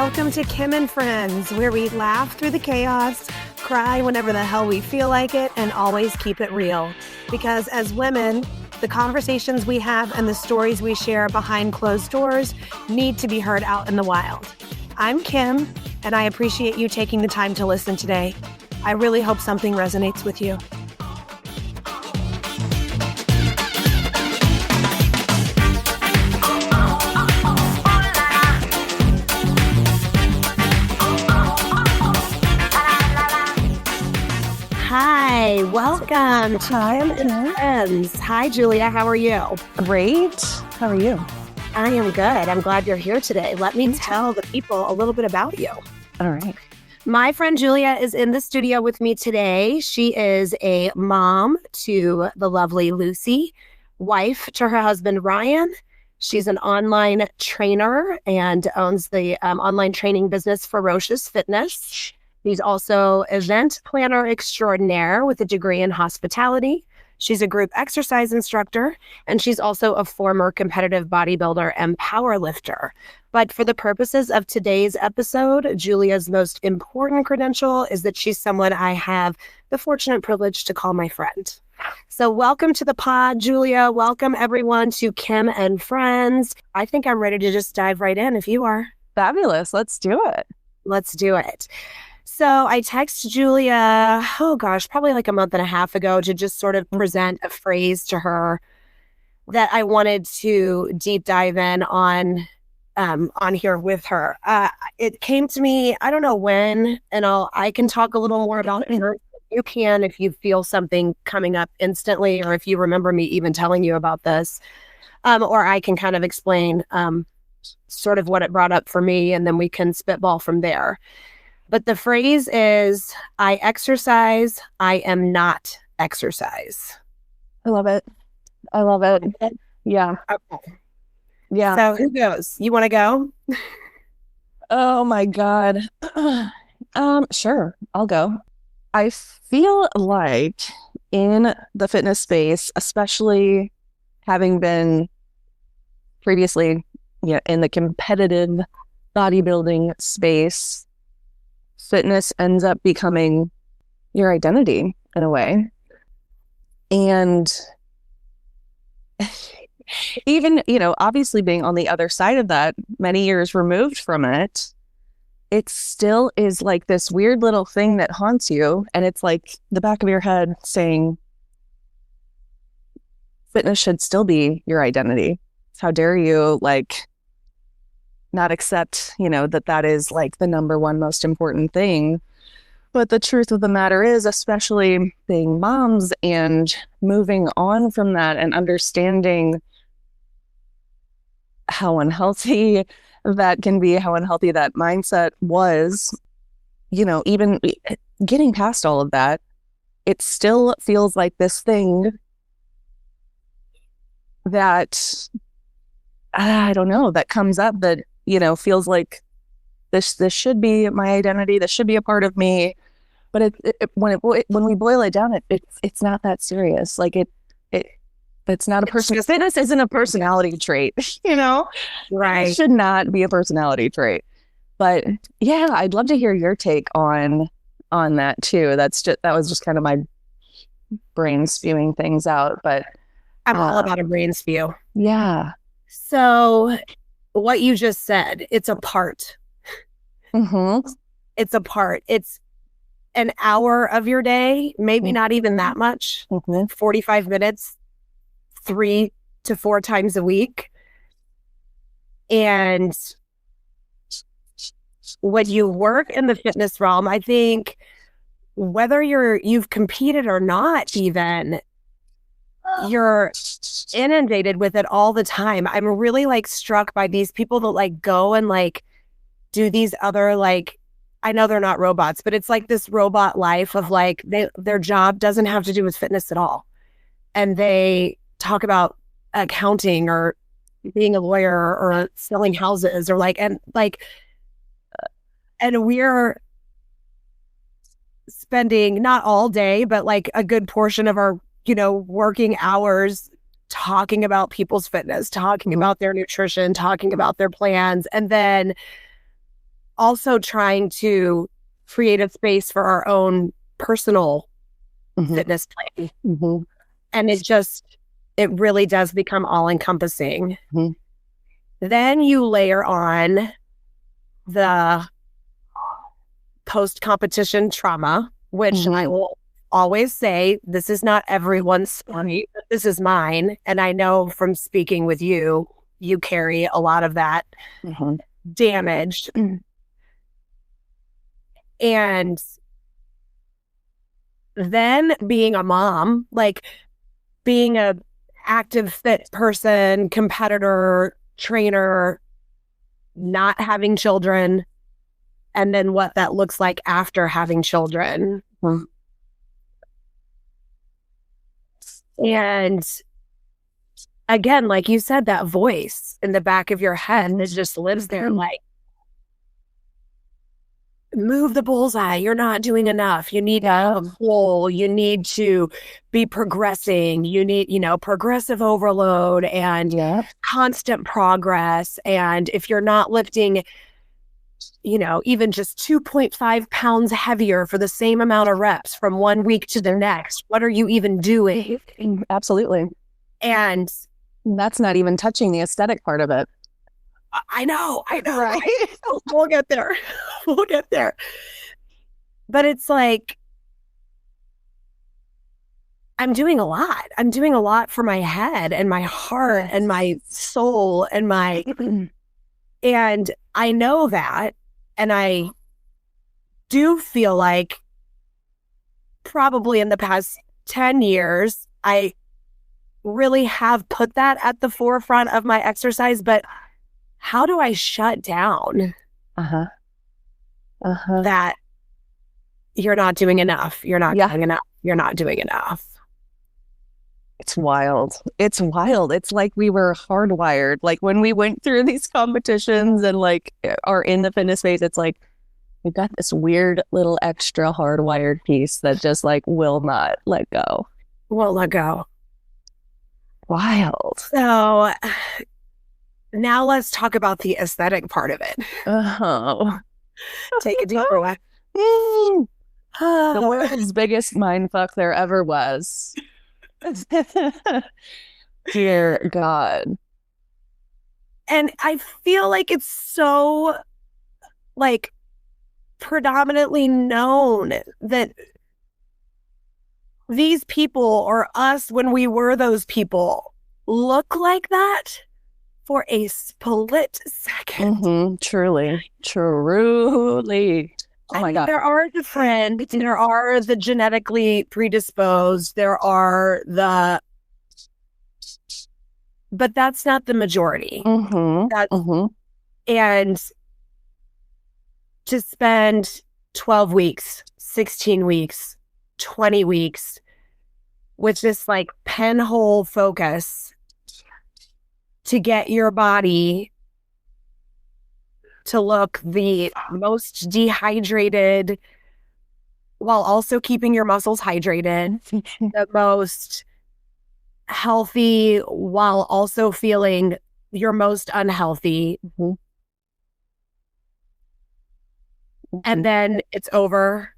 Welcome to Kim and Friends, where we laugh through the chaos, cry whenever the hell we feel like it, and always keep it real. Because as women, the conversations we have and the stories we share behind closed doors need to be heard out in the wild. I'm Kim, and I appreciate you taking the time to listen today. I really hope something resonates with you. Hi, welcome to Kim and Friends. Hi, Julia. How are you? Great. How are you? I am good. I'm glad you're here today. Let me tell the people a little bit about you. All right. My friend Julia is in the studio with me today. She is a mom to the lovely Lucy, wife to her husband, Ryan. She's an online trainer and owns the online training business Ferocious Fitness. She's also event planner extraordinaire with a degree in hospitality. She's a group exercise instructor, and she's also a former competitive bodybuilder and powerlifter. But for the purposes of today's episode, Julia's most important credential is that she's someone I have the fortunate privilege to call my friend. So welcome to the pod, Julia. Welcome everyone to Kim and Friends. I think I'm ready to just dive right in if you are. Fabulous. Let's do it. Let's do it. So I texted Julia, probably like a month and a half ago to just sort of present a phrase to her that I wanted to deep dive in on here with her. It came to me, I don't know when, and I can talk a little more about it. You can if you feel something coming up instantly, or if you remember me even telling you about this, or I can kind of explain sort of what it brought up for me, and then we can spitball from there. But the phrase is, I exercise, I am not exercise. I love it. I love it. Yeah. Okay. Yeah. So who goes? You want to go? Oh my God. Sure. I'll go. I feel like in the fitness space, especially having been previously in the competitive bodybuilding space, fitness ends up becoming your identity in a way. And even, obviously being on the other side of that, many years removed from it, it still is like this weird little thing that haunts you. And it's like the back of your head saying, fitness should still be your identity. How dare you, not accept, that is like the number one most important thing. But the truth of the matter is, especially being moms and moving on from that and understanding how unhealthy that can be, how unhealthy that mindset was, even getting past all of that, it still feels like this thing that, I don't know, that comes up that, feels like this should be my identity. This should be a part of me. But when we boil it down, it's not that serious. It's not a person. Fitness isn't a personality trait, Right. It should not be a personality trait. But yeah, I'd love to hear your take on that too. That was just kind of my brain spewing things out. But I'm all about a brain spew. Yeah. So what you just said, it's a part. Mm-hmm. It's a part. It's an hour of your day, maybe not even that much, 45 minutes, 3 to 4 times a week. And when you work in the fitness realm, I think whether you've competed or not even, you're inundated with it all the time. I'm really struck by these people that go and do these other I know they're not robots, but it's like this robot life of their job doesn't have to do with fitness at all. And they talk about accounting or being a lawyer or selling houses or and we're spending not all day, but a good portion of our working hours talking about people's fitness, talking about their nutrition, talking about their plans. And then also trying to create a space for our own personal fitness plan. And it really does become all encompassing. Then you layer on the post-competition trauma, which I will always say, this is not everyone's story, but this is mine. And I know from speaking with you, you carry a lot of that damage. And then being a mom, like being a active, fit person, competitor, trainer, not having children, and then what that looks like after having children. And again, like you said, that voice in the back of your head, and it just lives there like, move the bullseye. You're not doing enough. You need a goal. You need to be progressing. You need, progressive overload and constant progress. And if you're not lifting, even just 2.5 pounds heavier for the same amount of reps from one week to the next, what are you even doing? Absolutely. And that's not even touching the aesthetic part of it. I know, right? We'll get there. But it's like, I'm doing a lot. I'm doing a lot for my head and my heart and my soul and and I know that. And I do feel like probably in the past 10 years, I really have put that at the forefront of my exercise, but how do I shut down that you're not doing enough? You're not doing enough. You're not doing enough. It's wild. It's like we were hardwired. Like when we went through these competitions and like are in the fitness space, it's like we've got this weird little extra hardwired piece that just like will not let go. Won't let go. Wild. So now let's talk about the aesthetic part of it. Take a deeper breath. The world's biggest mindfuck there ever was. Dear God. And I feel like it's so like predominantly known that these people, or us when we were those people, look like that for a split second. Truly. Oh my God. There are the friends, there are the genetically predisposed, there are but that's not the majority. And to spend 12 weeks, 16 weeks, 20 weeks with this like pinhole focus to get your body to look the most dehydrated while also keeping your muscles hydrated, the most healthy while also feeling your most unhealthy. And then it's over.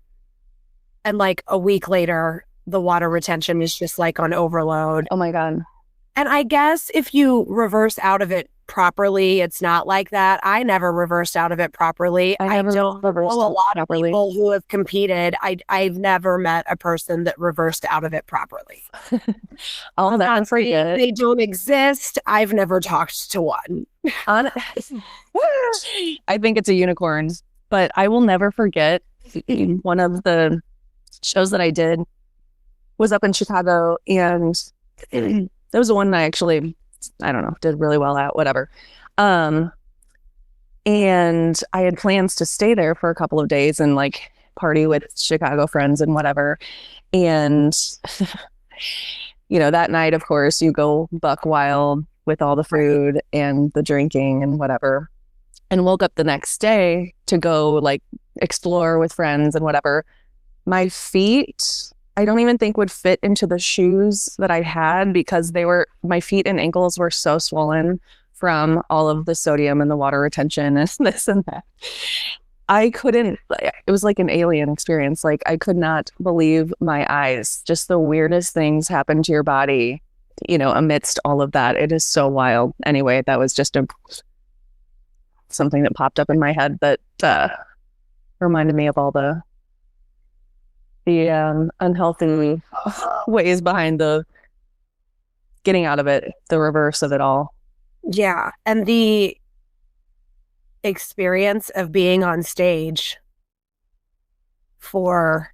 And like a week later, the water retention is just like on overload. Oh my God. And I guess if you reverse out of it properly, it's not like that. I never reversed out of it properly. I don't know a lot of people who have competed. I've never met a person that reversed out of it properly. Oh, that's pretty good. They don't exist. I've never talked to one. I think it's a unicorn, but I will never forget one of the shows that I did was up in Chicago, and that was the one I actually, I don't know, did really well at, whatever. And I had plans to stay there for a couple of days and like party with Chicago friends and whatever. And, that night, of course, you go buck wild with all the food and the drinking and whatever. And woke up the next day to go like explore with friends and whatever. My feet, I don't even think would fit into the shoes that I had because my feet and ankles were so swollen from all of the sodium and the water retention and this and that. I couldn't, it was like an alien experience. Like I could not believe my eyes. Just the weirdest things happen to your body, amidst all of that. It is so wild. Anyway, that was just something that popped up in my head that reminded me of all the unhealthy ways behind the getting out of it, the reverse of it all. Yeah. And the experience of being on stage for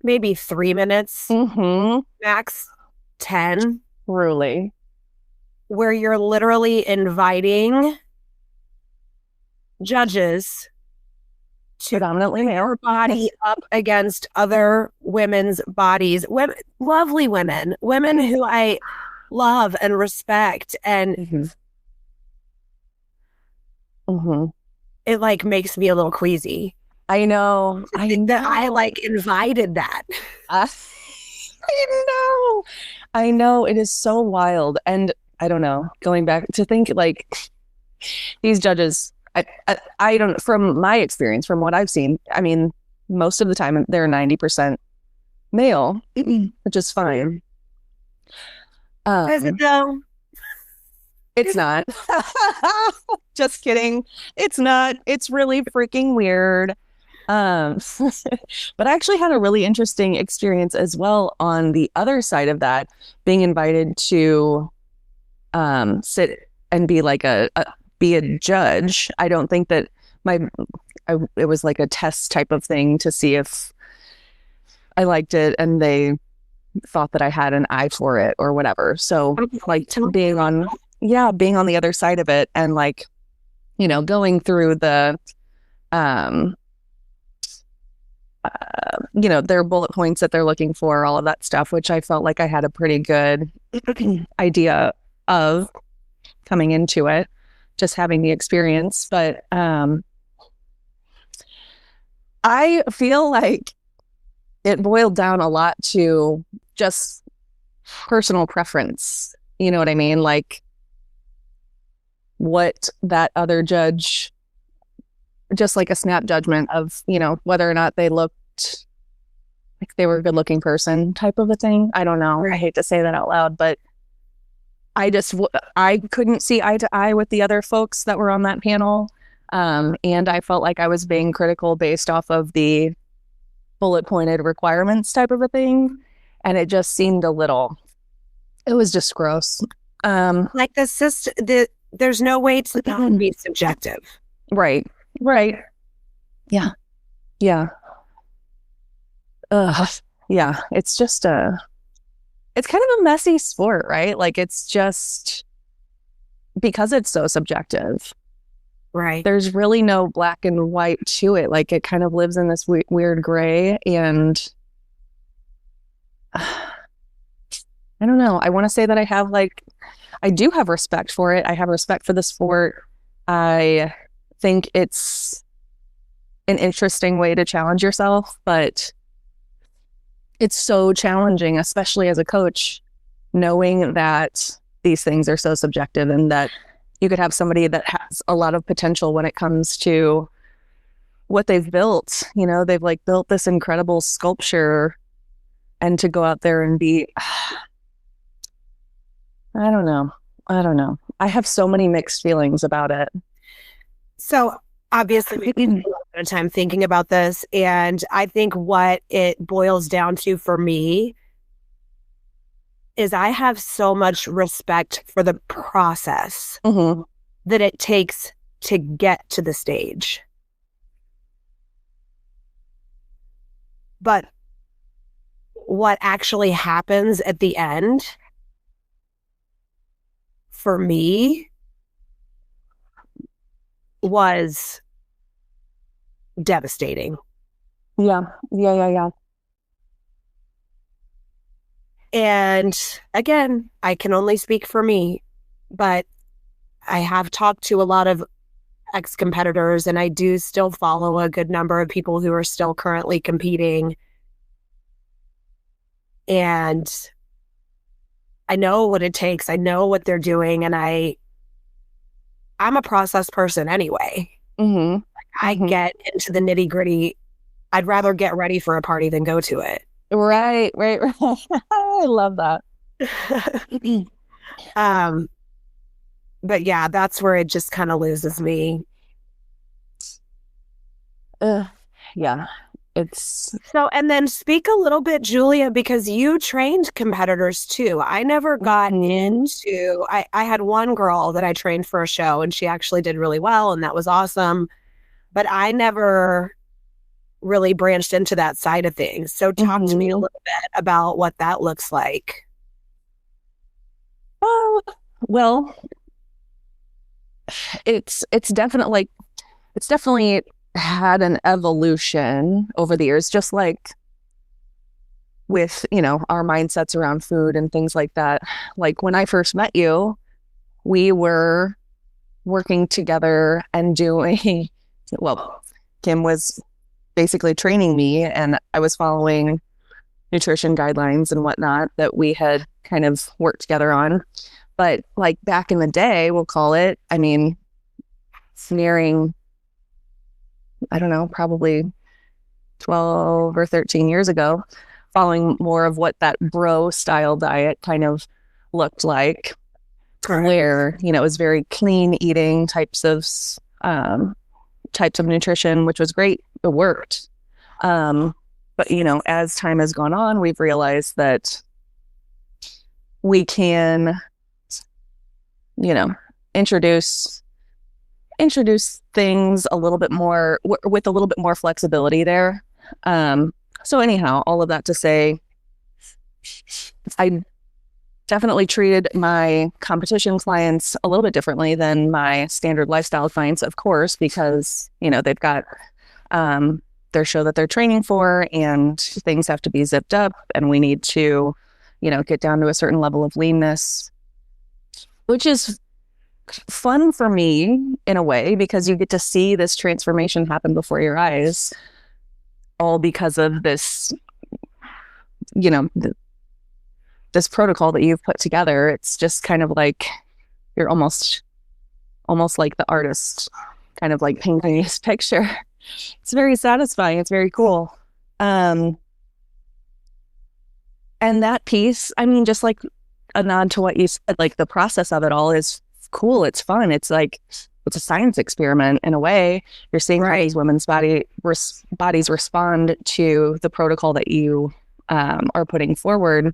maybe 3 minutes, max 10, Truly. where you're literally inviting judges to Predominantly male. your body up against other women's bodies, lovely women who I love and respect, and it like makes me a little queasy. I know. That I like invited that. I know. I know. It is so wild. And I don't know, going back to think like these judges, I don't, from my experience, from what I've seen, I mean, most of the time they're 90% male, which is fine. Is it though? It's not. Just kidding. It's not. It's really freaking weird. But I actually had a really interesting experience as well on the other side of that, being invited to sit and be like be a judge. I don't think that it was like a test type of thing to see if I liked it and they thought that I had an eye for it or whatever. So like being on the other side of it and like, going through the their bullet points that they're looking for, all of that stuff, which I felt like I had a pretty good idea of coming into it, just having the experience. But I feel like it boiled down a lot to just personal preference. You know what I mean? Like what that other judge, just like a snap judgment of, whether or not they looked like they were a good looking person type of a thing. I don't know. I hate to say that out loud, but I couldn't see eye to eye with the other folks that were on that panel. And I felt like I was being critical based off of the bullet pointed requirements type of a thing. And it just seemed it was just gross. Like there's no way to not be subjective. Right. Yeah. Yeah. It's just it's kind of a messy sport, right? Like it's just because it's so subjective. Right. There's really no black and white to it. Like it kind of lives in this weird gray. And I don't know. I want to say that I do have respect for it. I have respect for the sport. I think it's an interesting way to challenge yourself, but it's so challenging, especially as a coach, knowing that these things are so subjective and that you could have somebody that has a lot of potential when it comes to what they've built. They've like built this incredible sculpture, and to go out there and be, I don't know. I have so many mixed feelings about it. So obviously we spent a lot of time thinking about this, and I think what it boils down to for me is I have so much respect for the process that it takes to get to the stage. But what actually happens at the end, for me, was devastating. Yeah. And again, I can only speak for me, but I have talked to a lot of ex-competitors, and I do still follow a good number of people who are still currently competing. And I know what it takes. I know what they're doing. And I'm a process person anyway. Mm-hmm. I Mm-hmm. get into the nitty gritty. I'd rather get ready for a party than go to it. Right, right, right. I love that. um, but yeah, that's where it just kind of loses me. Uh, yeah, it's So, and then speak a little bit, Julia, because you trained competitors too. I never got mhm, into, I had one girl that I trained for a show and she actually did really well and that was awesome. But I never really branched into that side of things. So talk to me a mhm. little bit about what that looks like. Oh, well, it's definitely had an evolution over the years, just like with, our mindsets around food and things like that. Like when I first met you, we were working together and doing, well, Kim was basically training me, and I was following nutrition guidelines and whatnot that we had kind of worked together on. But like back in the day, we'll call it, I mean, it's nearing, I don't know, probably 12 or 13 years ago, following more of what that bro style diet kind of looked like, Correct. where, it was very clean eating um, types of nutrition, which was great. It worked. But, as time has gone on, we've realized that we can, you know, introduce things a little bit more with a little bit more flexibility there. So anyhow, all of that to say, I definitely treated my competition clients a little bit differently than my standard lifestyle clients, of course, because, they've got their show that they're training for and things have to be zipped up and we need to, get down to a certain level of leanness, which is fun for me in a way because you get to see this transformation happen before your eyes, all because of this, you know, th- this protocol that you've put together. It's just kind of like you're almost like the artist, kind of like painting this picture. It's very satisfying. It's very cool. Um, and that piece, I mean, just like a nod to what you said, like the process of it all is cool. It's fun. It's like it's a science experiment in a way. You're seeing how these women's bodies respond to the protocol that you are putting forward.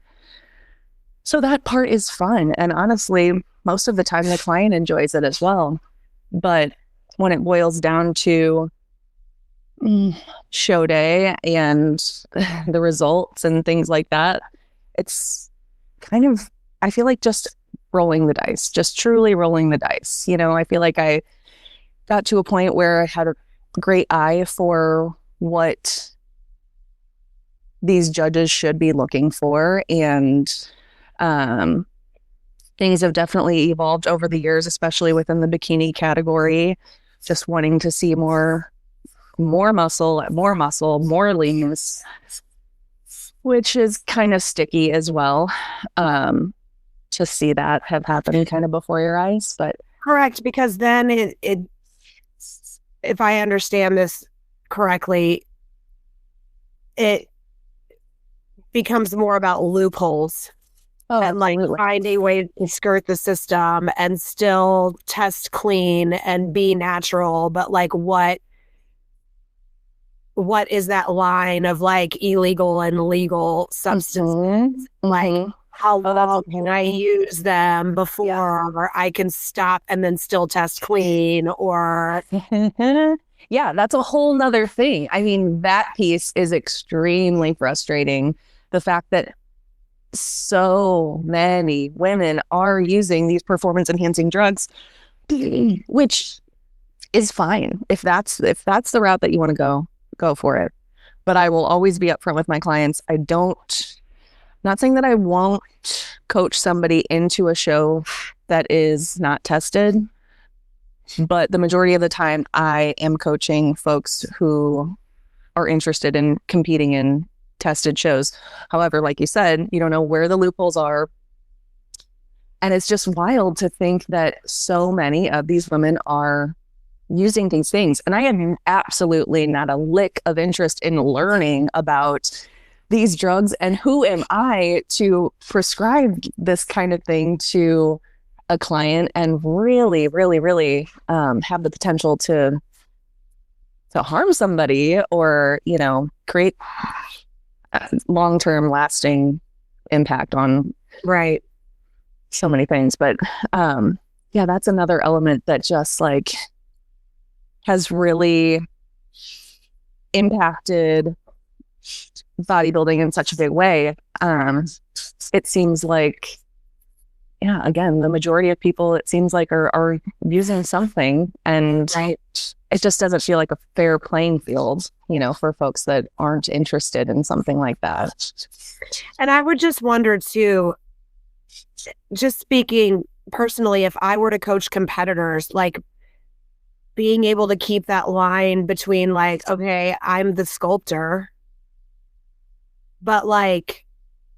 So that part is fun. And honestly, most of the time the client enjoys it as well. But when it boils down to show day and the results and things like that, it's kind of, I feel like just rolling the dice, just truly rolling the dice. I feel like I got to a point where I had a great eye for what these judges should be looking for. And um, things have definitely evolved over the years, especially within the bikini category, just wanting to see more muscle, more leanness, which is kind of sticky as well. To see that have happened kind of before your eyes, but Correct, because then it if I understand this correctly, it becomes more about loopholes oh, and like absolutely. find a way to skirt the system and still test clean and be natural, but like what is that line of like illegal and legal substances? Mm-hmm. Like Mm-hmm. how Oh, long can I use them before I can stop and then still test clean? Or Yeah, that's a whole nother thing. I mean, that piece is extremely frustrating. The fact that so many women are using these performance enhancing drugs, which is fine. If that's the route that you want to go for it. But I will always be upfront with my clients. Not saying that I won't coach somebody into a show that is not tested, but the majority of the time I am coaching folks who are interested in competing in tested shows. However, like you said, you don't know where the loopholes are. And it's just wild to think that so many of these women are using these things. And I am absolutely not a lick of interest in learning about these drugs. And who am I to prescribe this kind of thing to a client and really, really, really have the potential to harm somebody or, create long-term lasting impact on Right. so many things. But yeah, that's another element that just like has really impacted bodybuilding in such a big way. It seems like, yeah, again, the majority of people, it seems like are using something, and Right. it just doesn't feel like a fair playing field, for folks that aren't interested in something like that. And I would just wonder too, just speaking personally, if I were to coach competitors, like being able to keep that line between like, okay, I'm the sculptor, but like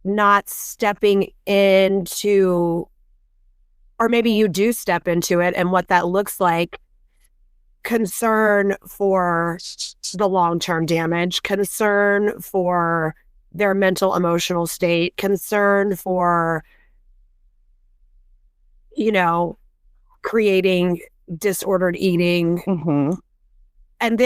not stepping into, or maybe you do step into it and what that looks like, concern for the long-term damage, concern for their mental emotional state, concern for, creating disordered eating. Mm-hmm. And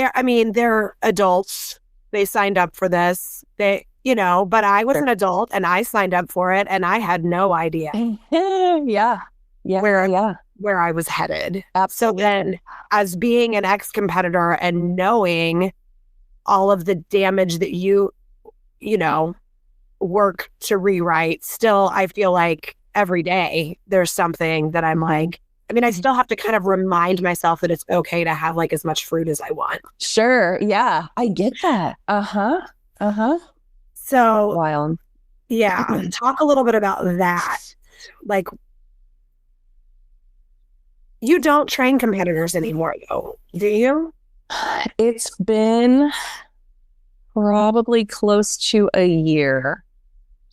they're adults. They signed up for this. But I was an adult and I signed up for it and I had no idea Yeah. where I was headed. Absolutely. So then as being an ex-competitor and knowing all of the damage that you work to rewrite, still, I feel like every day there's something that I'm like, I still have to kind of remind myself that it's okay to have like as much fruit as I want. Sure. Yeah. I get that. So Wild. yeah, talk a little bit about that. Like, you don't train competitors anymore though, do you? It's been probably close to a year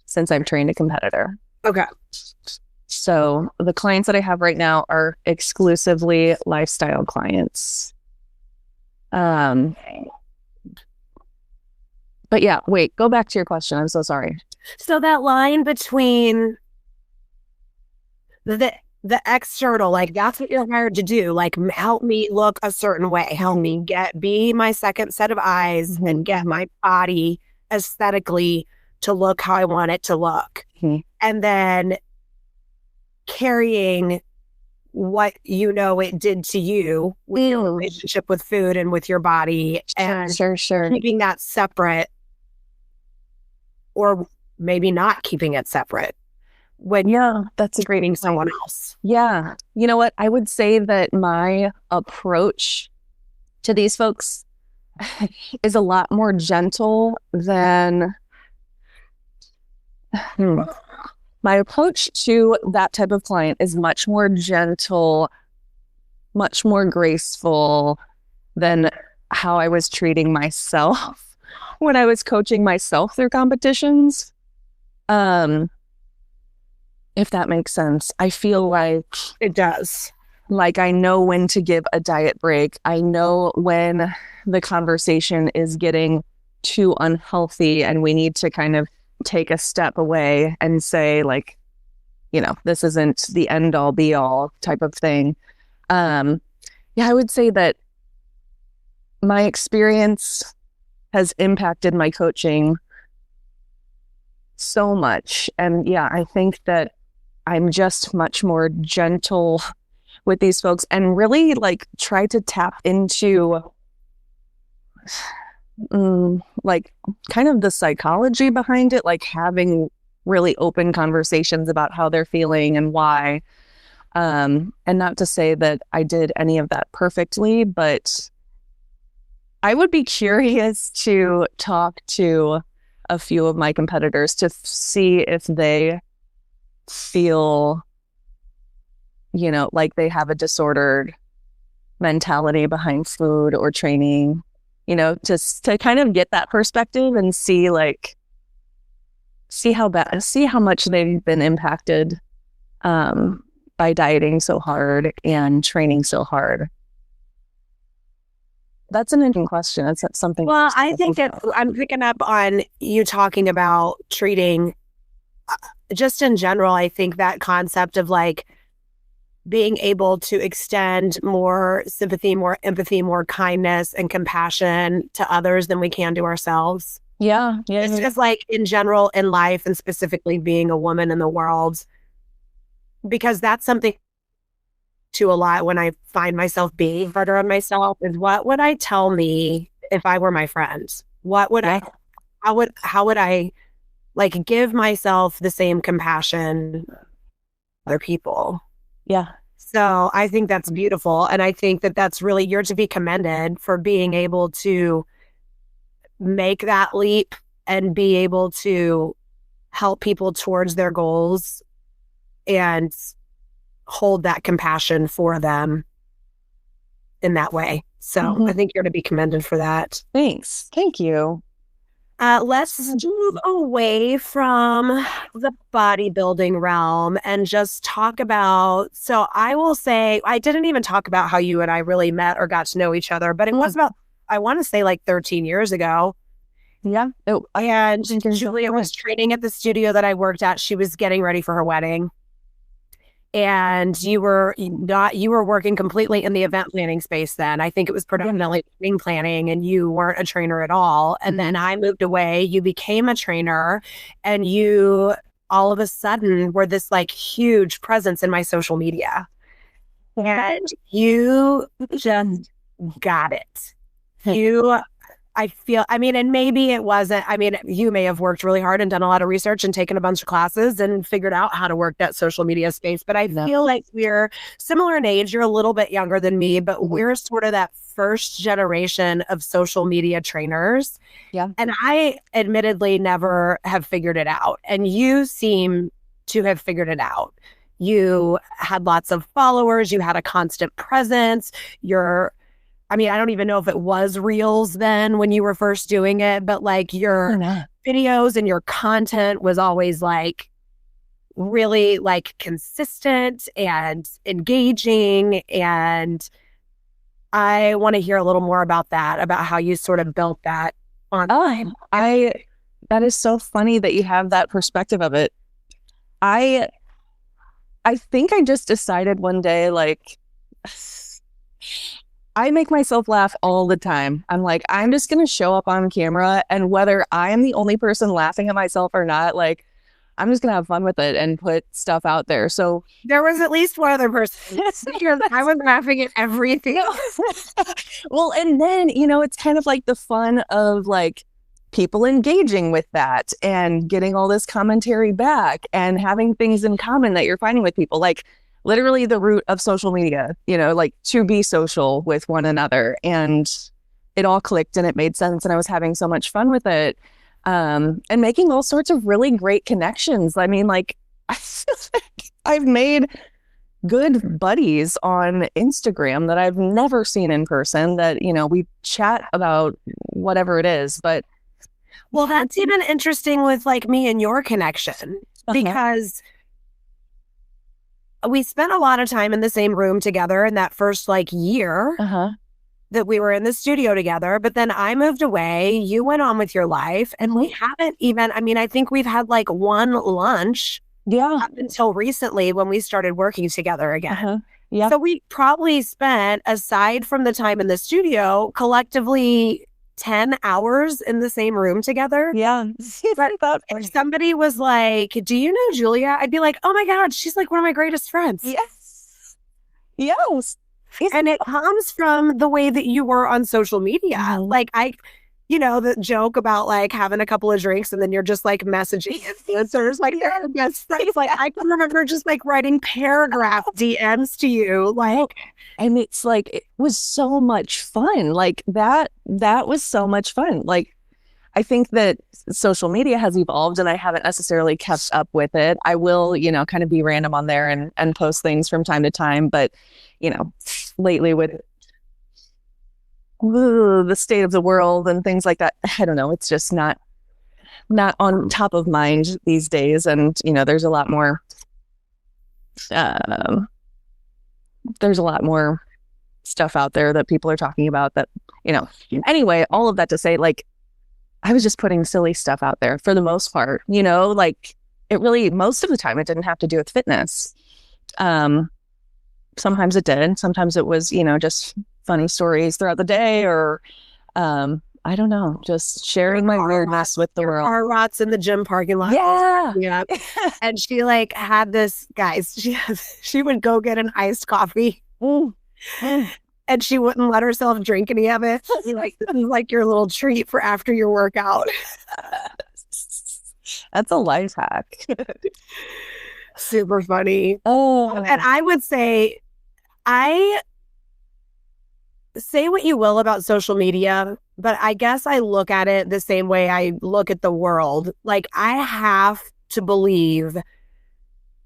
since I've trained a competitor. Okay. So the clients that I have right now are exclusively lifestyle clients. But yeah, wait, go back to your question. I'm so sorry. So that line between the external, like that's what you're hired to do, like help me look a certain way, help me be my second set of eyes and get my body aesthetically to look how I want it to look. Mm-hmm. And then carrying what it did to you with your relationship with food and with your body, and Sure. keeping that separate, or maybe not keeping it separate when that's treating someone else. Yeah. You know what? I would say that my approach to these folks is a lot more gentle than my approach to that type of client is much more gentle, much more graceful than how I was treating myself when I was coaching myself through competitions. If that makes sense. I feel like it does. Like I know when to give a diet break. I know when the conversation is getting too unhealthy and we need to kind of take a step away and say like, this isn't the end all be all type of thing. I would say that my experience has impacted my coaching so much. And yeah, I think that I'm just much more gentle with these folks and really like try to tap into like kind of the psychology behind it, like having really open conversations about how they're feeling and why. And not to say that I did any of that perfectly, but I would be curious to talk to a few of my competitors to see if they feel, like they have a disordered mentality behind food or training, just to kind of get that perspective and see how much they've been impacted by dieting so hard and training so hard. That's an interesting question. That's something. Well, I think that I'm picking up on you talking about treating, just in general, I think that concept of like being able to extend more sympathy, more empathy, more kindness and compassion to others than we can to ourselves. Yeah. Yeah. It's just like in general in life and specifically being a woman in the world, because that's something to a lot when I find myself being harder on myself is what would I tell me if I were my friend? What would Yeah. how would I like give myself the same compassion other people? Yeah. So I think that's beautiful. And I think that that's really, you're to be commended for being able to make that leap and be able to help people towards their goals and hold that compassion for them in that way. So I think you're to be commended for that. Thanks. Thank you. Let's move away from the bodybuilding realm and just talk about. So I will say, I didn't even talk about how you and I really met or got to know each other, but it was about, I want to say like 13 years ago. Yeah. And Julia was training at the studio that I worked at. She was getting ready for her wedding. And you were working completely in the event planning space then. I think it was predominantly wedding planning and you weren't a trainer at all. And then I moved away, you became a trainer, and you all of a sudden were this like huge presence in my social media. And you just got it. I feel, I mean, and maybe it wasn't, I mean, you may have worked really hard and done a lot of research and taken a bunch of classes and figured out how to work that social media space. But I feel like we're similar in age. You're a little bit younger than me, but we're sort of that first generation of social media trainers. Yeah. And I admittedly never have figured it out. And you seem to have figured it out. You had lots of followers. You had a constant presence. I mean, I don't even know if it was Reels then when you were first doing it, but like your videos and your content was always like really like consistent and engaging. And I want to hear a little more about that, about how you sort of built that on. That is so funny that you have that perspective of it. I think I just decided one day, like, I make myself laugh all the time. I'm like, I'm just going to show up on camera, and whether I am the only person laughing at myself or not, like, I'm just going to have fun with it and put stuff out there. So there was at least one other person. I was laughing at everything. Well, and then, it's kind of like the fun of like people engaging with that and getting all this commentary back and having things in common that you're finding with people. Like, literally the root of social media, like to be social with one another. And it all clicked and it made sense. And I was having so much fun with it, and making all sorts of really great connections. I mean, like, I've made good buddies on Instagram that I've never seen in person that, we chat about whatever it is. But well, that's even interesting with like me and your connection, because we spent a lot of time in the same room together in that first like year that we were in the studio together. But then I moved away, you went on with your life, and we haven't even, I mean, I think we've had like one lunch up until recently when we started working together again. Yeah. So we probably spent, aside from the time in the studio, collectively 10 hours in the same room together. Yeah. But if somebody was like, do you know Julia? I'd be like, oh my God, she's like one of my greatest friends. Yes. Yes. And it comes from the way that you were on social media. Like the joke about like having a couple of drinks and then you're just like messaging influencers like they're your best friends. Like I can remember just like writing paragraph DMs to you, like. And it's like, it was so much fun. Like that was so much fun. Like, I think that social media has evolved and I haven't necessarily kept up with it. I will, kind of be random on there and post things from time to time. But, lately with the state of the world and things like that, I don't know, it's just not on top of mind these days. And, there's a lot more stuff out there that people are talking about that, anyway, all of that to say, like, I was just putting silly stuff out there for the most part, like it really, most of the time it didn't have to do with fitness. Sometimes it did. Sometimes it was, just funny stories throughout the day or, I don't know, just sharing my weirdness with the world. Car rots in the gym parking lot. Yeah. Yeah. And she like had this, guys, she would go get an iced coffee. And she wouldn't let herself drink any of it. Like, this is like your little treat for after your workout. That's a life hack. Super funny. Oh. And I would say, say what you will about social media, but I guess I look at it the same way I look at the world. Like, I have to believe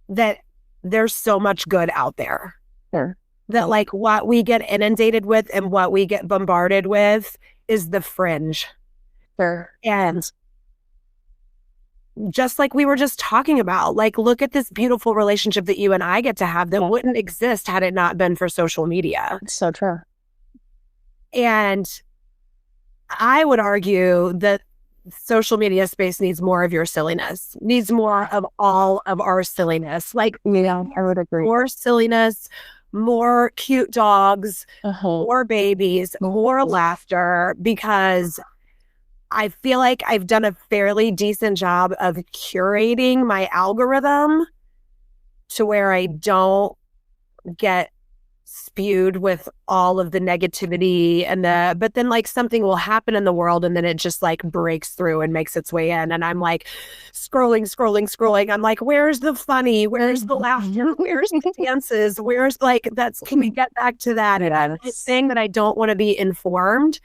that there's so much good out there. Sure. That like what we get inundated with and what we get bombarded with is the fringe. Sure. And just like we were just talking about, like, look at this beautiful relationship that you and I get to have that wouldn't exist had it not been for social media. It's so true. And I would argue that social media space needs more of your silliness, needs more of all of our silliness. Like, yeah, I would agree. More silliness, more cute dogs, more babies, more laughter, because I feel like I've done a fairly decent job of curating my algorithm to where I don't get spewed with all of the negativity but then like something will happen in the world and then it just like breaks through and makes its way in. And I'm like scrolling. I'm like, where's the funny? Where's the laughter? Where's the dances? Where's like, can we get back to that? And I'm saying that I don't want to be informed,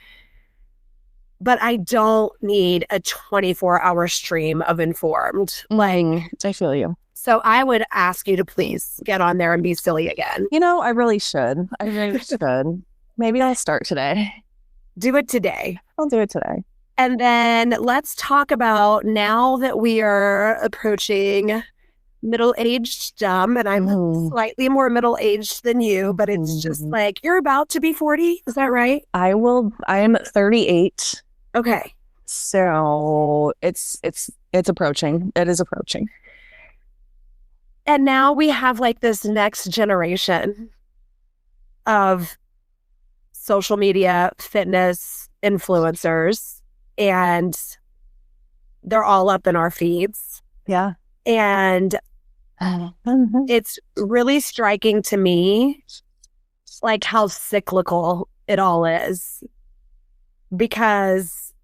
but I don't need a 24-hour stream of informed. Like, I feel you. So I would ask you to please get on there and be silly again. I really should. I really should. Maybe I'll start today. Do it today. I'll do it today. And then let's talk about, now that we are approaching middle-aged dumb, and I'm slightly more middle-aged than you, but it's just like, you're about to be 40. Is that right? I am 38. Okay. So it's approaching. It is approaching. And now we have like this next generation of social media fitness influencers, and they're all up in our feeds. Yeah. And it's really striking to me like how cyclical it all is, because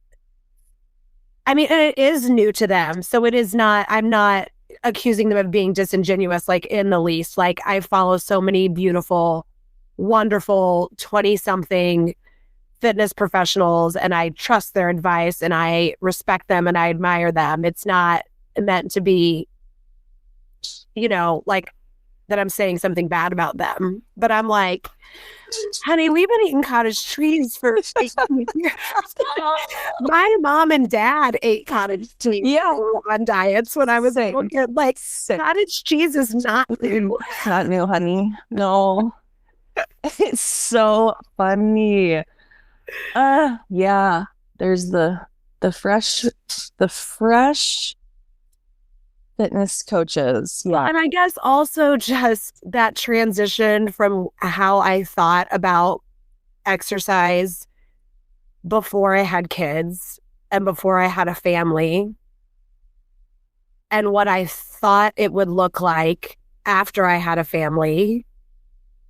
I mean, it is new to them. So it is not, I'm not accusing them of being disingenuous, like in the least. Like, I follow so many beautiful, wonderful 20-something fitness professionals, and I trust their advice and I respect them and I admire them. It's not meant to be, like that I'm saying something bad about them. But I'm like, honey, we've been eating cottage cheese for 8 years. My mom and dad ate cottage cheese on diets when I was a kid. Like, cottage cheese is not new. Not new, honey. No. It's so funny. Yeah. There's the fresh fitness coaches. Yeah. And I guess also just that transition from how I thought about exercise before I had kids and before I had a family, and what I thought it would look like after I had a family,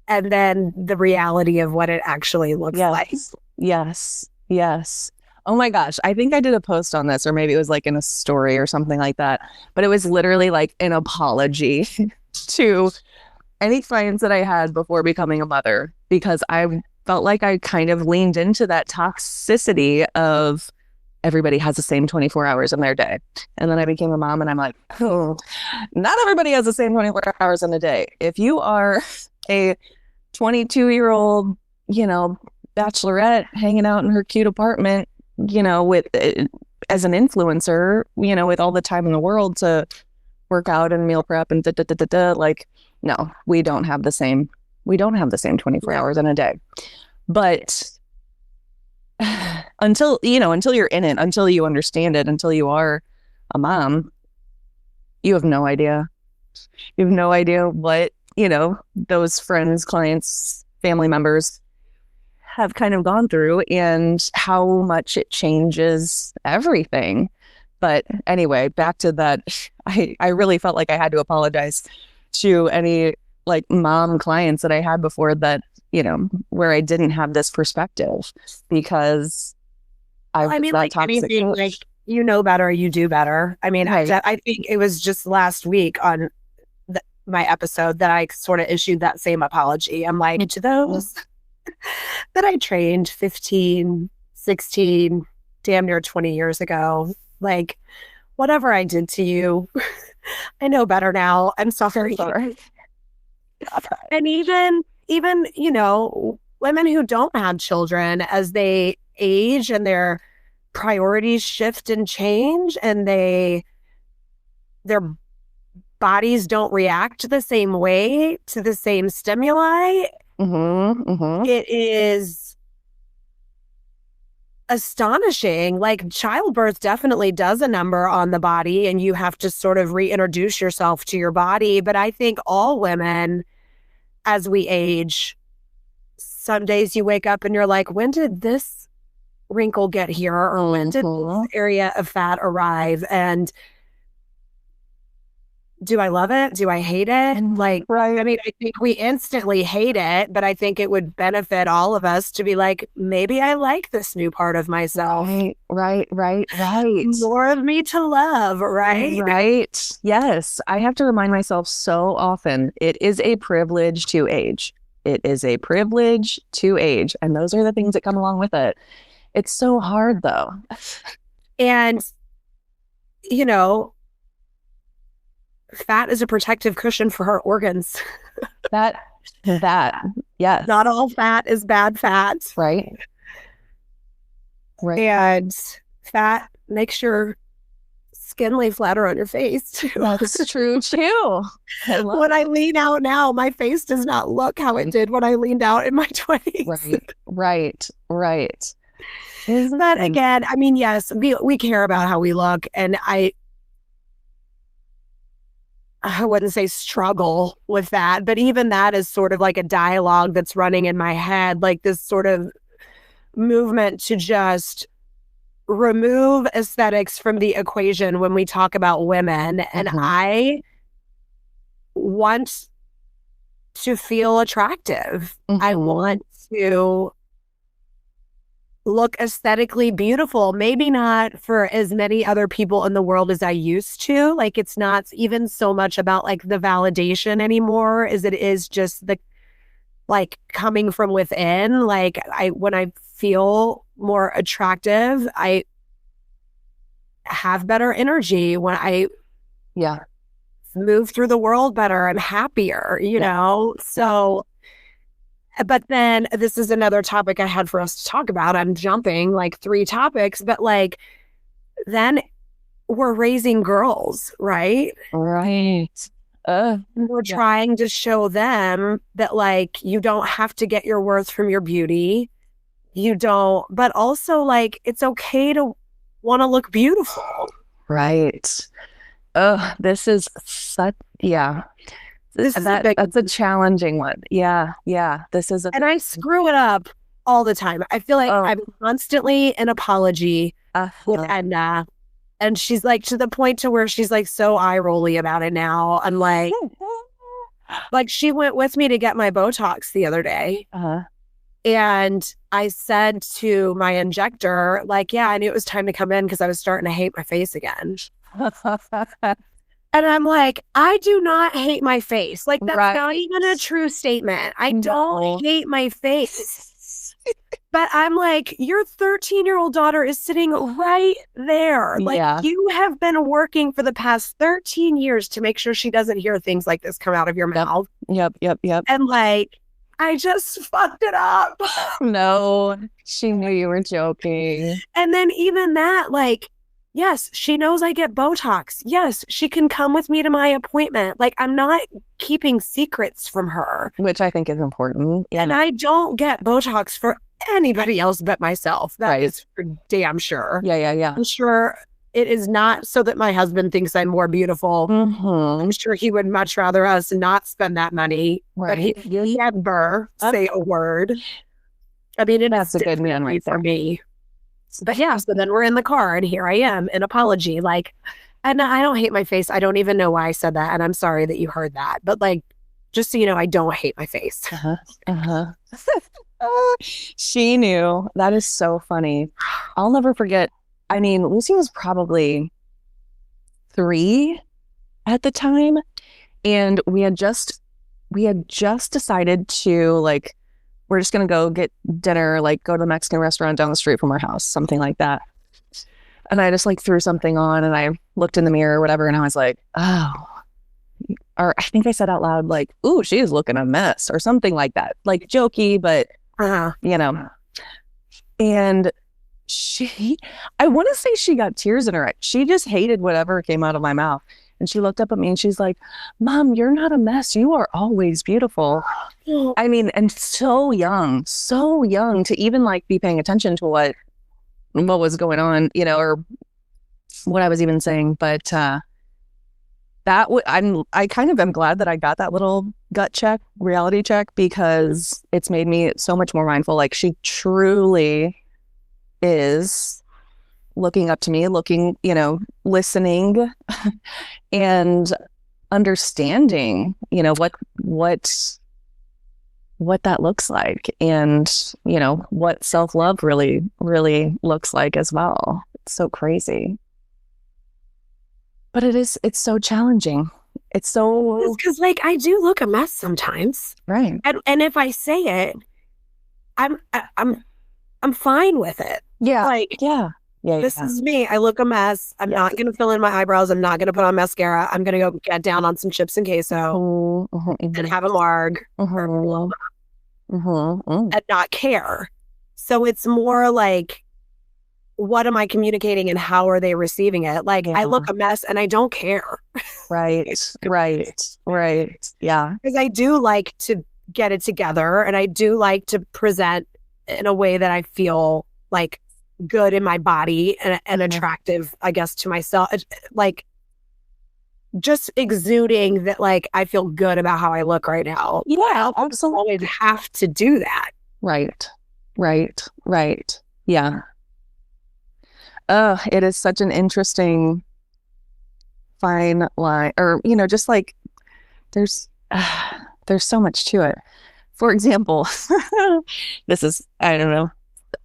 and then the reality of what it actually looks like. Yes. Oh my gosh. I think I did a post on this, or maybe it was like in a story or something like that. But it was literally like an apology to any clients that I had before becoming a mother, because I felt like I kind of leaned into that toxicity of everybody has the same 24 hours in their day. And then I became a mom and I'm like, not everybody has the same 24 hours in a day. If you are a 22-year-old, bachelorette hanging out in her cute apartment, with as an influencer, with all the time in the world to work out and meal prep and like, no, we don't have the same We don't have the same 24 hours in a day. But until you're in it, until you understand it, until you are a mom, you have no idea. You have no idea what, those friends, clients, family members have kind of gone through and how much it changes everything. But anyway, back to that. I really felt like I had to apologize to any like mom clients that I had before that, where I didn't have this perspective because I mean, like anything, like better, you do better. I mean, right. I think it was just last week on my episode that I sort of issued that same apology. I'm like, to those that I trained 15, 16, damn near 20 years ago, like, whatever I did to you, I know better now. I'm sorry. And even, women who don't have children, as they age and their priorities shift and change and their bodies don't react the same way to the same stimuli. It is astonishing. Like, childbirth definitely does a number on the body and you have to sort of reintroduce yourself to your body. But I think all women, as we age, some days you wake up and you're like, when did this wrinkle get here? Or when did this area of fat arrive? And do I love it? Do I hate it? Like, right. I mean, I think we instantly hate it, but I think it would benefit all of us to be like, maybe I like this new part of myself. Right. More of me to love, right? Right. Yes. I have to remind myself so often, it is a privilege to age. It is a privilege to age. And those are the things that come along with it. It's so hard though. And, fat is a protective cushion for our organs. That, yes. Not all fat is bad fat. Right. And fat makes your skin lay flatter on your face too. That's true too. When I lean out now, my face does not look how it did when I leaned out in my 20s. Right. But again, I mean, yes, we care about how we look, and I wouldn't say struggle with that, but even that is sort of like a dialogue that's running in my head, like this sort of movement to just remove aesthetics from the equation when we talk about women. And I want to feel attractive. I want to look aesthetically beautiful, maybe not for as many other people in the world as I used to. Like, it's not even so much about like the validation anymore as it is just the like coming from within. Like, when I feel more attractive, I have better energy. When I move through the world better, I'm happier, know? So, but then this is another topic I had for us to talk about. I'm jumping like 3 topics, but like, then we're raising girls, right? Right. We're trying to show them that like, you don't have to get your worth from your beauty. You don't, but also like, it's okay to want to look beautiful. Right. This is such, that's a challenging one. Yeah. This is and I screw it up all the time. I feel like I'm constantly an apology with Edna. And she's like, to the point to where she's like so eye rolly about it now. I'm like, like she went with me to get my Botox the other day. And I said to my injector, like, yeah, I knew it was time to come in because I was starting to hate my face again. And I'm like, I do not hate my face. Like, that's not even a true statement. I don't hate my face. But I'm like, your 13-year-old daughter is sitting right there. Like, you have been working for the past 13 years to make sure she doesn't hear things like this come out of your mouth. Yep. And like, I just fucked it up. No, she knew you were joking. And then even that, like, Yes, she knows I get Botox. Yes, she can come with me to my appointment. Like, I'm not keeping secrets from her. Which I think is important. And I don't get Botox for anybody else but myself. That is for damn sure. Yeah. I'm sure it is not so that my husband thinks I'm more beautiful. I'm sure he would much rather us not spend that money, but he never say a word. I mean, that's a good man right for me. But yeah, so then we're in the car and here I am, an apology. Like, and I don't hate my face. I don't even know why I said that. And I'm sorry that you heard that. But like, just so you know, I don't hate my face. She knew. That is so funny. I'll never forget. I mean, Lucy was probably 3 at the time. And we had just decided to like, we're just going to go get dinner, like go to the Mexican restaurant down the street from our house, something like that. And I just like threw something on and I looked in the mirror or whatever. And I was like, oh, or I think I said out loud, like, ooh, she is looking a mess or something like that. Like jokey, but you know, and I want to say she got tears in her eyes. She just hated whatever came out of my mouth. And she looked up at me and she's like, Mom, you're not a mess. You are always beautiful. I mean, and so young to even like be paying attention to what was going on, you know, or what I was even saying. But I kind of am glad that I got that little gut check, reality check, because it's made me so much more mindful. Like she truly is looking up to me, looking, you know, listening and understanding, you know, what that looks like and, you know, what self-love really, really looks like as well. It's so crazy. But it's so challenging. It's so... Because like, I do look a mess sometimes. Right. And if I say it, I'm fine with it. Yeah. Like, this is me. I look a mess. I'm not going to fill in my eyebrows. I'm not going to put on mascara. I'm going to go get down on some chips and queso and have a marg and not care. So it's more like, what am I communicating and how are they receiving it? Like, I look a mess and I don't care. Right. Yeah. Because I do like to get it together and I do like to present in a way that I feel like good in my body and attractive, I guess, to myself. Like, just exuding that, like, I feel good about how I look right now. Yeah, absolutely. I always have to do that. Right. Yeah. It is such an interesting fine line, or, you know, just like there's so much to it. For example, this is, I don't know,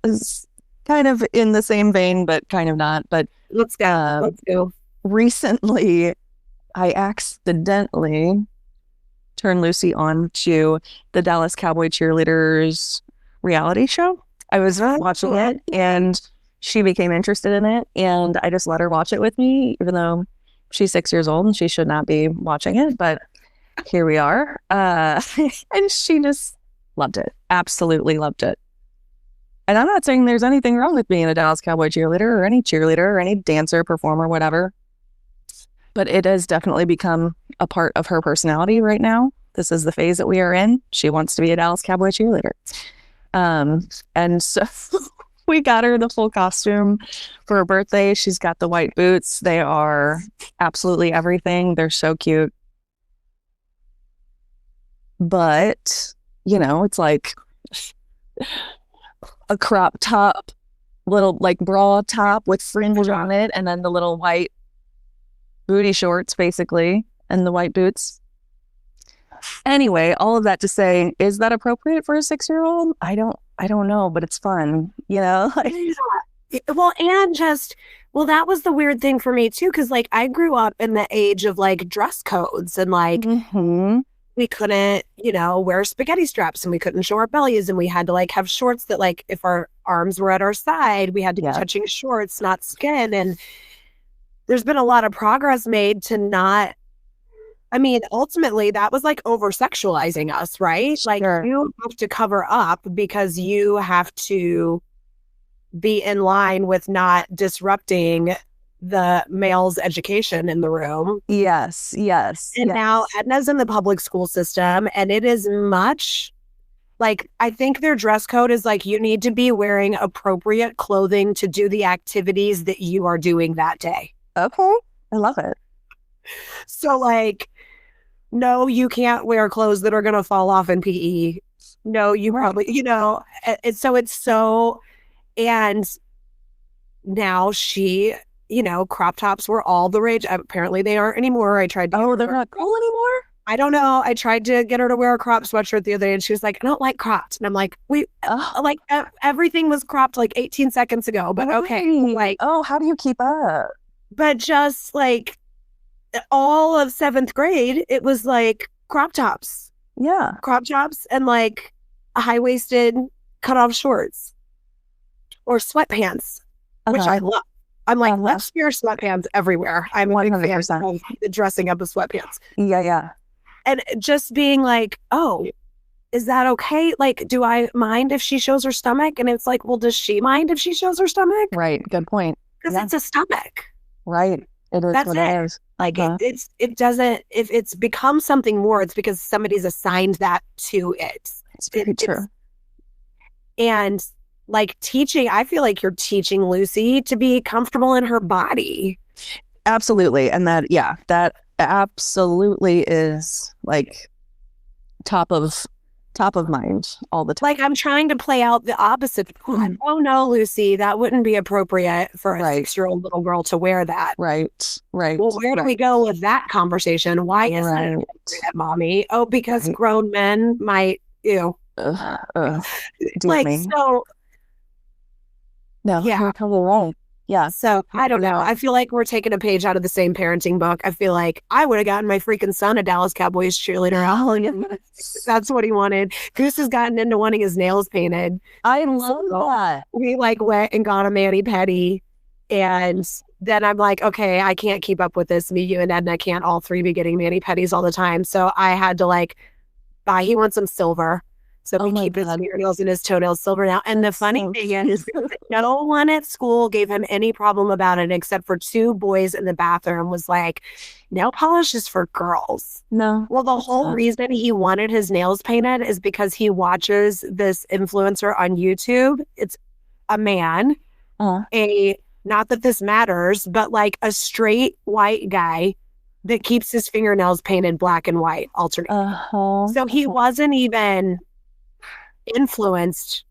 is kind of in the same vein, but kind of not. But let's go. Recently, I accidentally turned Lucy on to the Dallas Cowboy Cheerleaders reality show. I was watching it and she became interested in it, and I just let her watch it with me, even though she's 6 years old and she should not be watching it. But here we are. And she just loved it. Absolutely loved it. And I'm not saying there's anything wrong with being a Dallas Cowboy cheerleader or any cheerleader or any dancer, performer, whatever. But it has definitely become a part of her personality right now. This is the phase that we are in. She wants to be a Dallas Cowboy cheerleader. And so we got her the full costume for her birthday. She's got the white boots. They are absolutely everything. They're so cute. But, you know, it's like a crop top, little like bra top with fringe on it, and then the little white booty shorts, basically, and the white boots. Anyway, all of that to say, is that appropriate for a 6-year-old? I don't know, but it's fun, you know? Well, and just, well, that was the weird thing for me too, because like I grew up in the age of like dress codes and like we couldn't, you know, wear spaghetti straps and we couldn't show our bellies and we had to like have shorts that like if our arms were at our side, we had to be touching shorts, not skin. And there's been a lot of progress made to not, I mean, ultimately that was like over sexualizing us, right? Like you have to cover up because you have to be in line with not disrupting the male's education in the room. Yes, yes, And yes. now Edna's in the public school system, and it is much like, I think their dress code is like, you need to be wearing appropriate clothing to do the activities that you are doing that day. Okay. I love it. So, like, no, you can't wear clothes that are going to fall off in PE. No, you probably, so it's so, and now she, crop tops were all the rage. Apparently they aren't anymore. I tried to. Oh, they're not cool anymore? I don't know. I tried to get her to wear a crop sweatshirt the other day, and she was like, I don't like cropped. And I'm like, everything was cropped like 18 seconds ago, but okay. Like, oh, how do you keep up? But just like all of 7th grade, it was like crop tops. Yeah. Crop tops and like high-waisted cutoff shorts or sweatpants, which I love. I'm like, let's wear sweatpants everywhere. I'm a big fan of dressing up with sweatpants. Yeah, yeah. And just being like, oh, is that okay? Like, do I mind if she shows her stomach? And it's like, well, does she mind if she shows her stomach? Right. Good point. Because it's a stomach. Right. It is. That's what it. It is. Like it doesn't, if it's become something more, it's because somebody's assigned that to it. It's very true. And like teaching, I feel like you're teaching Lucy to be comfortable in her body. Absolutely. And that absolutely is like top of mind all the time. Like I'm trying to play out the opposite. Oh no, Lucy, that wouldn't be appropriate for a 6-year-old little girl to wear that. Right. Well, where do we go with that conversation? Why is that appropriate, mommy? Oh, because grown men might, like me. So. No, yeah, probably wrong. Yeah. So I don't know. I feel like we're taking a page out of the same parenting book. I feel like I would have gotten my freaking son a Dallas Cowboys cheerleader. Oh, that's what he wanted. Goose has gotten into wanting his nails painted. I love that. We like went and got a mani-pedi. And then I'm like, okay, I can't keep up with this. Me, you, and Edna can't all three be getting mani-pedis all the time. So I had to like buy, he wants some silver. So we keep his fingernails and his toenails silver now. And the funny thing is, no one at school gave him any problem about it except for 2 boys in the bathroom was like, nail polish is for girls. No. Well, the whole reason he wanted his nails painted is because he watches this influencer on YouTube. It's a man, not that this matters, but like a straight white guy that keeps his fingernails painted black and white alternate. So he wasn't even influenced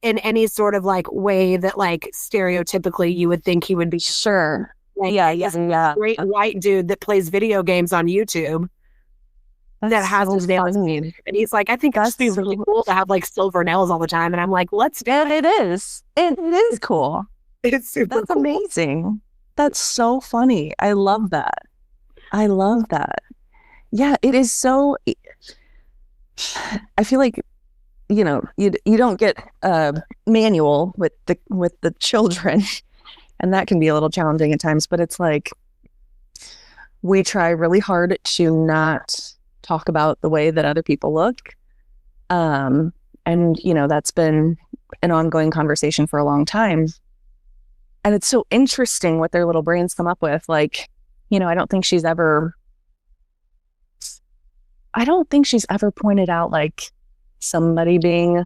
in any sort of like way that like stereotypically you would think he would be. Sure. Like, yeah. Great white dude that plays video games on YouTube that has his nails painted. And he's like, I think that's be really cool to have like silver nails all the time. And I'm like, let's do it. It is. It is cool. It's super That's amazing. That's so funny. I love that. Yeah, it is so. I feel like you don't get a manual with the children, and that can be a little challenging at times. But it's like we try really hard to not talk about the way that other people look, and that's been an ongoing conversation for a long time. And it's so interesting what their little brains come up with. Like, I don't think she's ever pointed out like somebody being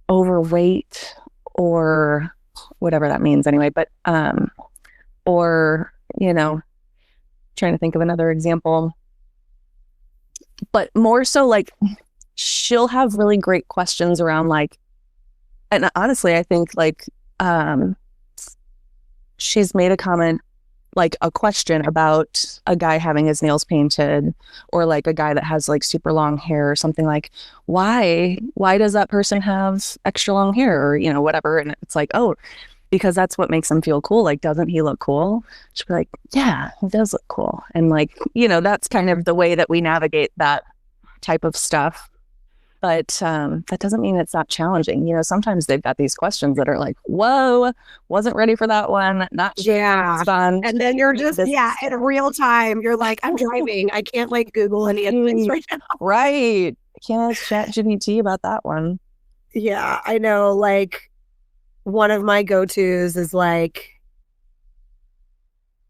overweight or whatever that means anyway. But, or, trying to think of another example, but more so like she'll have really great questions around like, and honestly, I think like, she's made a comment, like a question about a guy having his nails painted or like a guy that has like super long hair or something like, why does that person have extra long hair or, whatever. And it's like, oh, because that's what makes him feel cool. Like, doesn't he look cool? She'll be like, yeah, he does look cool. And like, that's kind of the way that we navigate that type of stuff. But that doesn't mean it's not challenging. Sometimes they've got these questions that are like, whoa, wasn't ready for that one. Not sure. Yeah. Fun. And then you're just, in real time, you're like, I'm driving. I can't like Google any of things right now. Right. I can't ask ChatGPT about that one. Yeah, I know. Like one of my go-tos is like,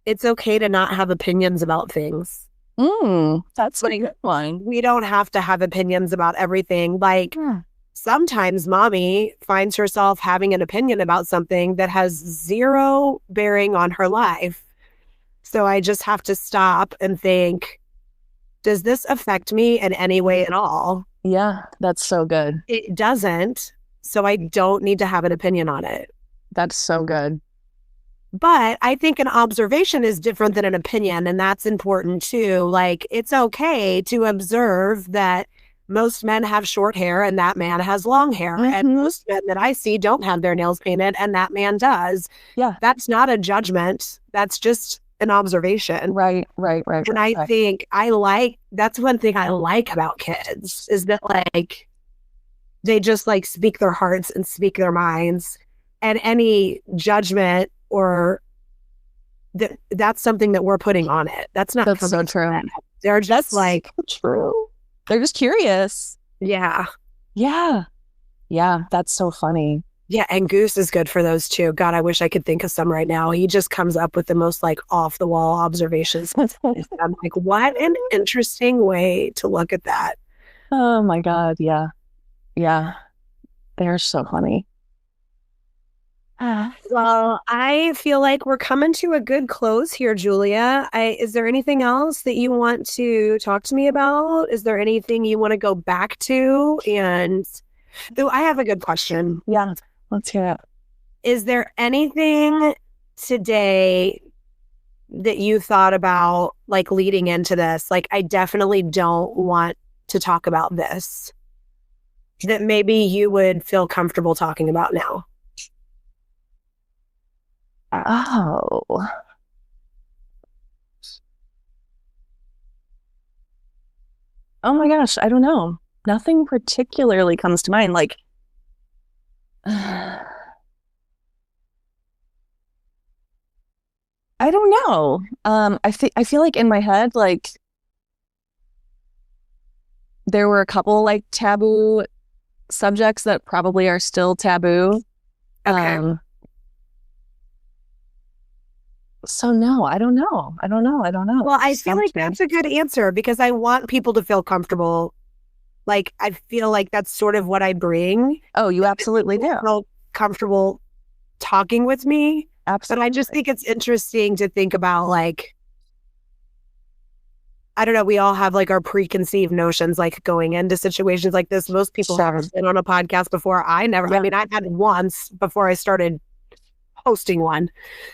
it's okay to not have opinions about things. That's a good one. We don't have to have opinions about everything. Like, sometimes mommy finds herself having an opinion about something that has zero bearing on her life. So I just have to stop and think, does this affect me in any way at all? Yeah, that's so good. It doesn't. So I don't need to have an opinion on it. That's so good. But I think an observation is different than an opinion, and that's important too. Like, it's okay to observe that most men have short hair and that man has long hair. And most men that I see don't have their nails painted and that man does. Yeah. That's not a judgment. That's just an observation. Right. And I think that's one thing I like about kids is that like they just like speak their hearts and speak their minds, and any judgment or that's something that we're putting on it. That's so true. They're just so true. They're just curious. Yeah. Yeah, that's so funny. Yeah, and Goose is good for those too. God, I wish I could think of some right now. He just comes up with the most like off the wall observations. I'm like, what an interesting way to look at that. Oh my God. Yeah. They're so funny. Well, I feel like we're coming to a good close here, Julia. Is there anything else that you want to talk to me about? Is there anything you want to go back to? And though I have a good question. Yeah, let's hear it. Is there anything today that you thought about like leading into this? Like, I definitely don't want to talk about this that maybe you would feel comfortable talking about now. Oh my gosh, I don't know. Nothing particularly comes to mind. Like, I don't know. I feel like in my head, like there were a couple like taboo subjects that probably are still taboo. Okay. So no, I don't know. Well, I feel like that's a good answer because I want people to feel comfortable. Like, I feel like that's sort of what I bring. Oh, you absolutely do. Feel comfortable talking with me. Absolutely. But I just think it's interesting to think about, like, I don't know, we all have like our preconceived notions, like going into situations like this. Most people haven't been on a podcast before. I never, I mean, I had once before I started hosting one.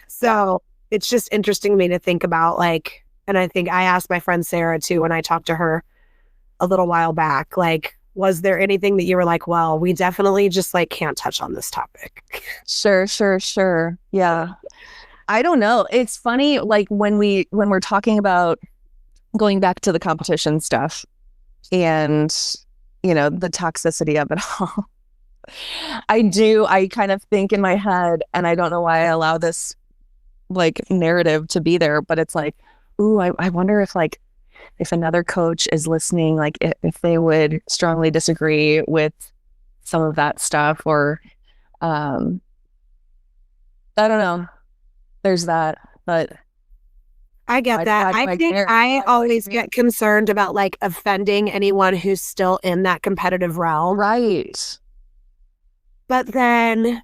So it's just interesting to me to think about, like, and I think I asked my friend Sarah too, when I talked to her a little while back, like, was there anything that you were like, well, we definitely just like can't touch on this topic? Sure. Yeah. I don't know. It's funny, like when we're talking about going back to the competition stuff and, you know, the toxicity of it all. I kind of think in my head, and I don't know why I allow this like narrative to be there, but it's like, ooh, I wonder if like, if another coach is listening, like if they would strongly disagree with some of that stuff, or I don't know. There's that, but I get that. I think I always get concerned about like offending anyone who's still in that competitive realm. Right. But then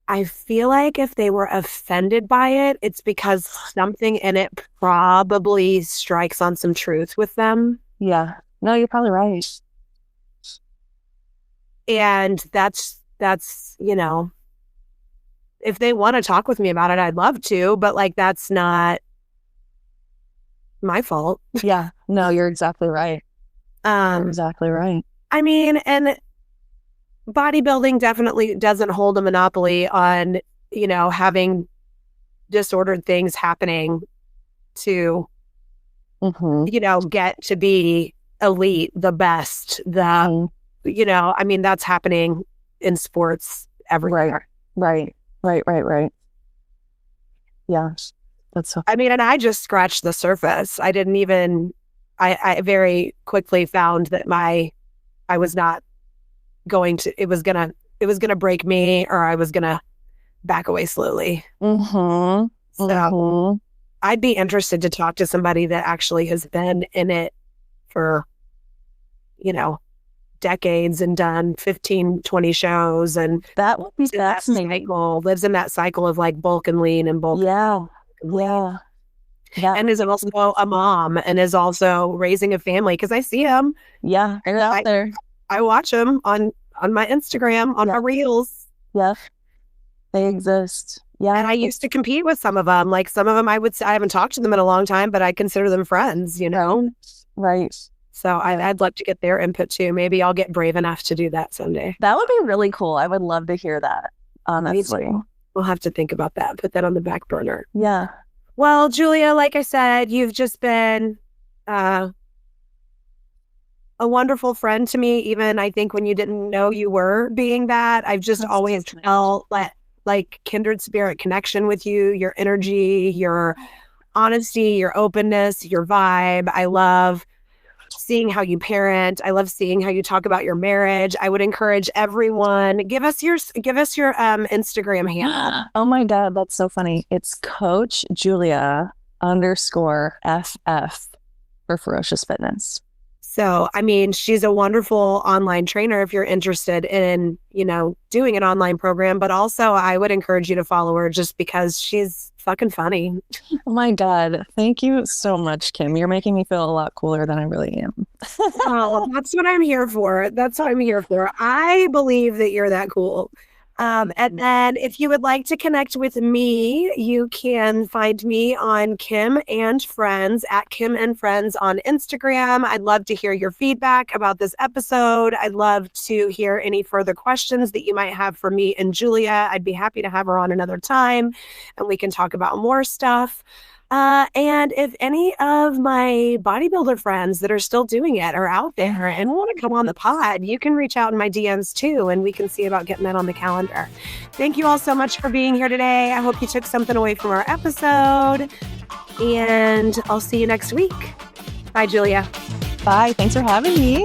I feel like if they were offended by it, it's because something in it probably strikes on some truth with them. Yeah. No, you're probably right. And that's, you know, if they want to talk with me about it, I'd love to, but like, that's not my fault. Yeah. No, you're exactly right. You're exactly right. I mean, and bodybuilding definitely doesn't hold a monopoly on, you know, having disordered things happening to, you know, get to be elite, the best, you know, I mean, that's happening in sports everywhere. Right. Yeah. That's so. I mean, and I just scratched the surface. I didn't even, I very quickly found that I was not going to, it was gonna break me, or I was gonna back away slowly. So I'd be interested to talk to somebody that actually has been in it for, decades and done 15, 20 shows and that would be fascinating. Lives in that cycle of like bulk and lean and bulk. Yeah. And is also a mom and is also raising a family because I see them. Yeah, they're out there. I watch them on my Instagram, on my reels. Yeah, they exist. Yeah. And I used to compete with some of them. Like some of them I haven't talked to them in a long time, but I consider them friends, Right. So I'd love to get their input too. Maybe I'll get brave enough to do that someday. That would be really cool. I would love to hear that, honestly. We'll have to think about that. Put that on the back burner. Yeah. Well, Julia, like I said, you've just been a wonderful friend to me. Even I think when you didn't know you were being that, I've just always felt like kindred spirit connection with you, your energy, your honesty, your openness, your vibe. I love seeing how you parent. I love seeing how you talk about your marriage. I would encourage everyone, give us your Instagram handle. Oh my God, that's so funny. It's Coach Julia _FF for Ferocious Fitness. So, I mean, she's a wonderful online trainer if you're interested in, doing an online program, but also I would encourage you to follow her just because she's fucking funny. Oh my God. Thank you so much, Kim. You're making me feel a lot cooler than I really am. Oh, that's what I'm here for. That's what I'm here for. I believe that you're that cool. And then if you would like to connect with me, you can find me on Kim and Friends at Kim and Friends on Instagram. I'd love to hear your feedback about this episode. I'd love to hear any further questions that you might have for me and Julia. I'd be happy to have her on another time and we can talk about more stuff. And if any of my bodybuilder friends that are still doing it are out there and want to come on the pod, you can reach out in my DMs too, and we can see about getting that on the calendar. Thank you all so much for being here today. I hope you took something away from our episode, and I'll see you next week. Bye, Julia. Bye. Thanks for having me.